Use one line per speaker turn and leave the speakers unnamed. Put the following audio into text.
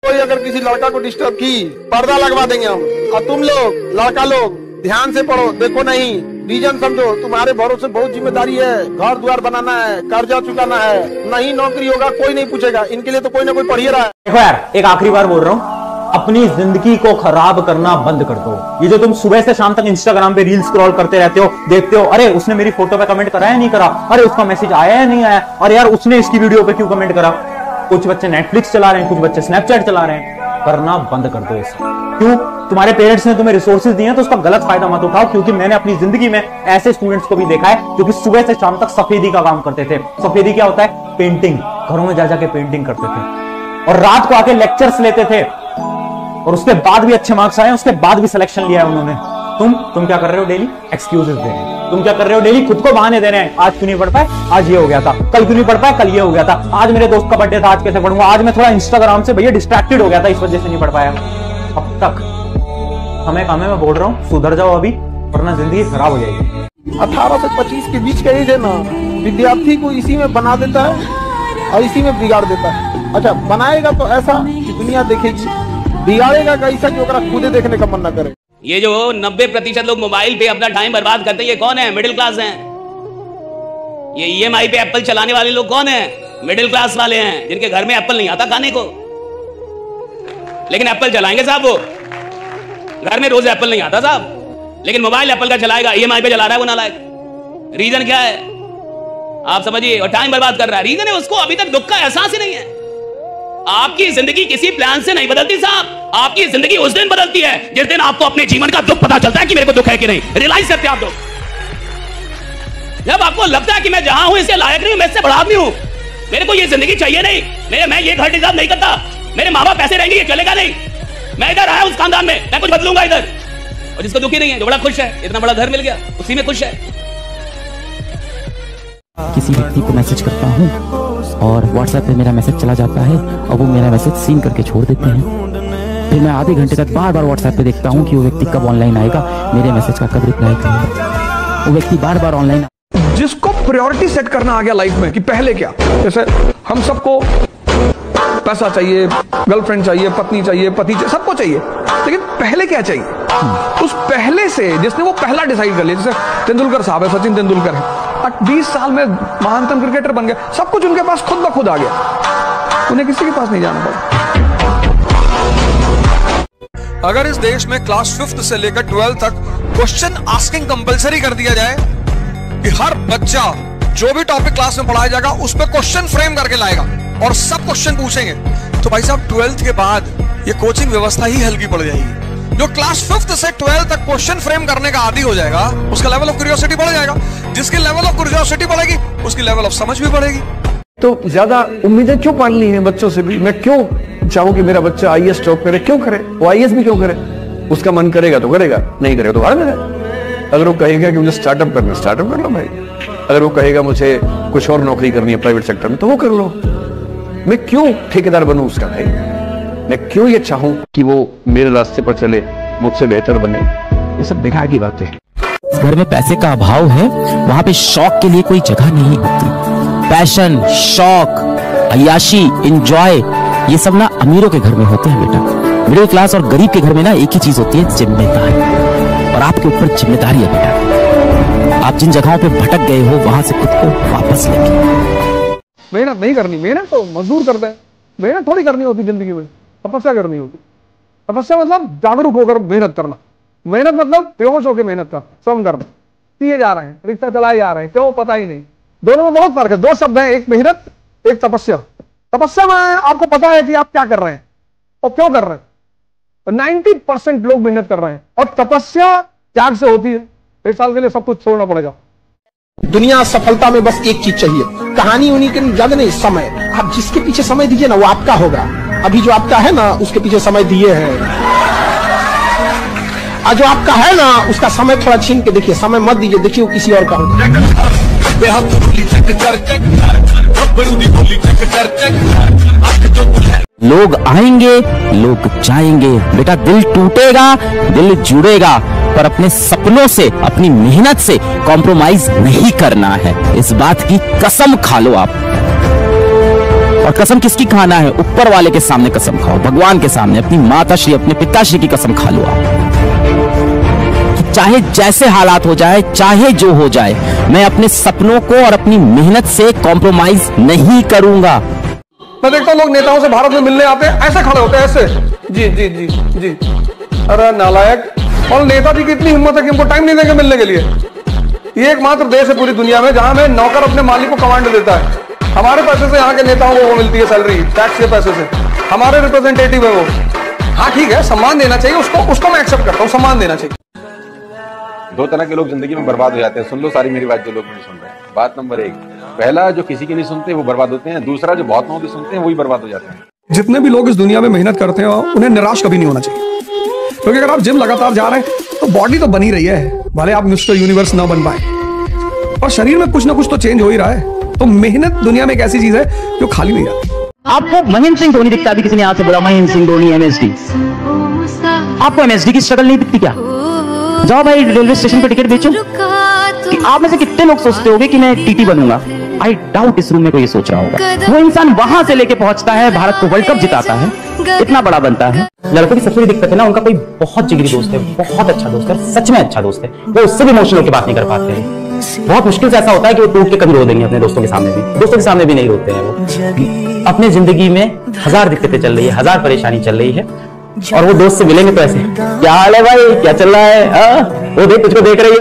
कोई अगर किसी लड़का को डिस्टर्ब की, पर्दा लगवा देंगे हम। और तुम लोग लड़का लोग ध्यान से पढ़ो, देखो नहीं रीजन समझो। तुम्हारे भरोसे बहुत जिम्मेदारी है, घर द्वार बनाना है, कर्जा चुकाना है, नहीं नौकरी होगा कोई नहीं पूछेगा, इनके लिए तो कोई ना कोई पढ़ ही रहा है।
देखो यार, एक आखिरी बार बोल रहा हूँ, अपनी जिंदगी को खराब करना बंद कर दो। ये जो तुम सुबह से शाम तक इंस्टाग्राम पे रील स्क्रॉल करते रहते हो, देखते हो, अरे उसने मेरी फोटो पे कमेंट करा या नहीं करा, अरे उसका मैसेज आया या नहीं आया, अरे यार उसने इसकी वीडियो पे क्यों कमेंट करा। कुछ बच्चे नेटफ्लिक्स चला रहे हैं, कुछ बच्चे स्नैपचैट चला रहे हैं, करना बंद कर दो इसे। क्यों? तुम्हारे पेरेंट्स ने तुम्हें रिसोर्सेज दिए हैं तो उसका गलत फायदा मत उठाओ। क्योंकि मैंने अपनी जिंदगी में ऐसे स्टूडेंट्स को भी देखा है जो कि सुबह से शाम तक सफेदी का काम करते थे। सफेदी क्या होता है? पेंटिंग। घरों में जा जाके पेंटिंग करते थे और रात को आके लेक्चर्स लेते थे और उसके बाद भी अच्छे मार्क्स आए, उसके बाद भी सिलेक्शन लिया है उन्होंने। तुम क्या कर रहे हो? डेली एक्सक्यूजेस दे रहे हैं। तुम क्या कर रहे हो? डेली खुद को बहाने दे रहे हैं। आज क्यों नहीं पढ़ पाए? आज ये हो गया था। कल क्यों नहीं पढ़ पाए? कल ये हो गया था। आज मेरे दोस्त का बर्थडे था, आज कैसे पढ़ूंगा? आज मैं थोड़ा इंस्टाग्राम से भैया डिस्ट्रैक्टेड हो गया था, इस वजह से नहीं पढ़ पाया। अब तक हमें काम है, मैं बोल रहा हूँ सुधर जाओ अभी, वरना जिंदगी खराब हो जाएगी।
18 से 25 के बीच का एज है ना, विद्यार्थी को इसी में बना देता है और इसी में बिगाड़ देता है। अच्छा, बनाएगा तो ऐसा कि दुनिया देखेगी, बिगाड़ेगा कैसा कि ओकरा खुदे देखने का मन न करे।
ये जो 90% लोग मोबाइल पे अपना टाइम बर्बाद करते हैं, ये कौन है? मिडिल क्लास हैं। ये EMI पे एप्पल चलाने वाले लोग कौन है? मिडिल क्लास वाले हैं, जिनके घर में एप्पल नहीं आता खाने को, लेकिन एप्पल चलाएंगे साहब। वो घर में रोज एप्पल नहीं आता साहब, लेकिन मोबाइल एप्पल का चलाएगा, EMI पे चला रहा है वो नालायक। रीजन क्या है आप समझिए, और टाइम बर्बाद कर रहा है। रीजन है उसको अभी तक दुख का एहसास ही नहीं है। आपकी जिंदगी किसी प्लान से नहीं बदलती साहब, आपकी जिंदगी उस दिन बदलती है जिस दिन आपको अपने जीवन का दुख पता चलता है कि मेरे को दुख है कि नहीं। रियलाइज करते हैं आप लोग। जब आपको लगता है कि मैं जहां हूं इससे लायक नहीं हूं, मैं इससे बड़ा आदमी हूं, मेरे को ये जिंदगी चाहिए नहीं, मैं ये घर डिजर्व नहीं करता, मेरे माँ बाप पैसे रहेंगे, ये चलेगा नहीं, मैं इधर आया उस खानदान में, मैं कुछ बदलूंगा इधर। और जिसको दुखी नहीं है, जो बड़ा खुश है, इतना बड़ा घर मिल गया, उसी में खुश है।
किसी व्यक्ति को मैसेज करता हूँ और व्हाट्सएप पे मेरा मैसेज चला जाता है और वो मेरा मैसेज सीन करके छोड़ देते हैं। फिर मैं आधे घंटे तक बार बार व्हाट्सएप पे देखता हूँ कि वो व्यक्ति कब ऑनलाइन आएगा, मेरे मैसेज का कब रिप्लाई करेगा। वो व्यक्ति बार बार ऑनलाइन।
जिसको प्रायोरिटी सेट करना आ गया लाइफ में कि पहले क्या, जैसे हम सबको पैसा चाहिए, गर्लफ्रेंड चाहिए, पत्नी चाहिए, पति चाहिए, सबको चाहिए, लेकिन पहले क्या चाहिए? उस पहले से जिसने वो पहला डिसाइड कर लिया, जैसे तेंदुलकर साहब है, सचिन तेंदुलकर है, 20 साल में महानतम क्रिकेटर बन गया, सब कुछ उनके पास खुद ब खुद आ गया, उन्हें किसी के पास नहीं जाना पड़ा।
अगर इस देश में क्लास 5th से लेकर 12th तक क्वेश्चन आस्किंग कंपलसरी कर दिया जाए कि हर बच्चा जो भी टॉपिक क्लास में पढ़ाया जाएगा उस पर क्वेश्चन फ्रेम करके लाएगा और सब क्वेश्चन पूछेंगे, तो भाई साहब 12th के बाद ये कोचिंग व्यवस्था ही हल्की पड़ जाएगी। जो क्लास 5th से 12th तक क्वेश्चन फ्रेम करने का आदी हो जाएगा, उसका लेवल ऑफ क्यूरियोसिटी बढ़ जाएगा। जिसकी लेवल ऑफ क्यूरियोसिटी बढ़ेगी उसकी लेवल ऑफ समझ भी बढ़ेगी।
तो ज्यादा उम्मीदें क्यों पालनी है बच्चों से भी? मैं क्यों चाहूं कि मेरा बच्चा IAS टॉप करे? क्यों करे? वो IAS भी क्यों करे? उसका मन करेगा तो करेगा, नहीं करेगा तो घर में रहे। अगर वो कहेगा कि मुझे स्टार्टअप करना, स्टार्टअप कर लो भाई। अगर वो कहेगा मुझे कुछ और नौकरी करनी है प्राइवेट सेक्टर में, तो वो कर लो। मैं क्यों ठेकेदार बनूं उसका भाई? मैं क्यों ये चाहूं कि वो मेरे रास्ते पर चले, मुझसे बेहतर बने? ये सब बेकार की बातें हैं।
घर में पैसे का अभाव है, वहां पे शौक के लिए कोई जगह नहीं होती। पैशन, शौक, अय्याशी, एंजॉय, ये सब ना अमीरों के घर में होते हैं बेटा। मिडिल क्लास और गरीब के घर में ना एक ही चीज होती है, जिम्मेदारी। और आपके ऊपर जिम्मेदारी है बेटा। आप जिन जगहों पे भटक गए हो वहां से खुद को वापस लेके।
मेहनत नहीं करनी, मेहनत तो मजदूर करते हैं, मेहनत थोड़ी करनी होती जिंदगी में, तपस्या करनी होती। तपस्या मतलब जागरूक होकर मेहनत करना, मेहनत मतलब बेहोश होकर मेहनत करना, श्रम करना। दिए जा रहे हैं, रिक्शा चलाए जा रहे हैं, क्यों पता ही नहीं। दोनों में बहुत फर्क है, दो शब्द हैं, एक मेहनत, एक तपस्या। तपस्या में आपको पता है कि आप क्या कर रहे हैं और क्यों कर रहे हैं। 90% लोग मेहनत कर रहे हैं, और तपस्या त्याग से होती है। 1 साल के लिए सब कुछ छोड़ना पड़ेगा।
दुनिया सफलता में बस एक चीज चाहिए, कहानी उन्हीं के ज्यादा नहीं, समय। आप जिसके पीछे समय दीजिए ना वो आपका होगा। अभी जो आपका है ना उसके पीछे समय दिए हैं, और जो आपका है ना उसका समय थोड़ा छीन के देखिए, समय मत दीजिए, देखिए वो किसी और का होगा।
लोग आएंगे, लोग जाएंगे बेटा, दिल टूटेगा, दिल जुड़ेगा, पर अपने सपनों से, अपनी मेहनत से कॉम्प्रोमाइज नहीं करना है। इस बात की कसम खा लो आप। और कसम किसकी खाना है? ऊपर वाले के सामने कसम खाओ, भगवान के सामने, अपनी माता श्री, अपने पिताश्री की कसम खा लो आप। चाहे जैसे हालात हो जाए, चाहे जो हो जाए, मैं अपने सपनों को और अपनी मेहनत से कॉम्प्रोमाइज नहीं करूंगा।
मैं देखता हूँ लोग नेताओं से भारत में मिलने आते हैं, ऐसे खड़े होते हैं, ऐसे जी जी जी जी। अरे नालायक। और नेताजी की इतनी हिम्मत है कि हमको टाइम नहीं देंगे मिलने के लिए। ये एकमात्र देश है पूरी दुनिया में जहां में नौकर अपने मालिक को कमांड देता है। हमारे पैसे से यहाँ के नेताओं को वो मिलती है सैलरी, टैक्स के पैसे से। हमारे रिप्रेजेंटेटिव है वो। हाँ ठीक है, सम्मान देना चाहिए उसको मैं एक्सेप्ट करता हूँ, सम्मान देना चाहिए।
दो तरह के लोग जिंदगी में बर्बाद हो जाते हैं। सुन लो सारी मेरी बात जो लोग नहीं सुन रहे हैं। बात नंबर 1, पहला जो किसी की नहीं सुनते वो बर्बाद होते हैं। दूसरा जो बहुत लोगों की सुनते हैं वही बर्बाद हो जाते हैं।
जितने भी लोग इस दुनिया में मेहनत करते हैं उन्हें निराश कभी नहीं होना चाहिए, क्योंकि अगर आप जिम लगातार जा रहे हैं तो बॉडी तो बनी रही है, भले आप मिस्टर यूनिवर्स ना बन पाए, और शरीर में कुछ ना कुछ तो चेंज हो ही रहा है। तो मेहनत दुनिया में एक ऐसी चीज है जो खाली नहीं जाती।
आपको महेंद्र सिंह धोनी दिखता है, किसी ने यहाँ से बोला महेंद्र सिंह धोनी MSD। आपको MSD की स्ट्रगल नहीं दिखती क्या? जाओ भाई रेलवे स्टेशन पर टिकट बेचो। कि आप में से कितने लोग सोचते होंगे कि मैं TT बनूंगा? आई डाउट इस रूम में कोई सोच रहा होगा। वो इंसान वहां से लेके पहुंचता है, भारत को वर्ल्ड कप जिताता है, इतना बड़ा बनता है। लड़कों की सबसे बड़ी दिक्कत है ना, उनका कोई बहुत जिगरी दोस्त है, बहुत अच्छा दोस्त है, सच में अच्छा दोस्त है, वो उससे भी इमोशनल होकर बात नहीं कर पाते हैं। बहुत मुश्किल से ऐसा होता है कि वो टूट के कभी रो देंगे अपने दोस्तों के सामने भी। दोस्तों के सामने भी नहीं रोते हैं वो। अपने जिंदगी में 1000 दिक्कतें चल रही है, 1000 परेशानी चल रही है, और वो दोस्त से मिलेंगे तो ऐसे, क्या हाल है भाई, क्या चल रहा है? वो देख, तुझको देख रही है।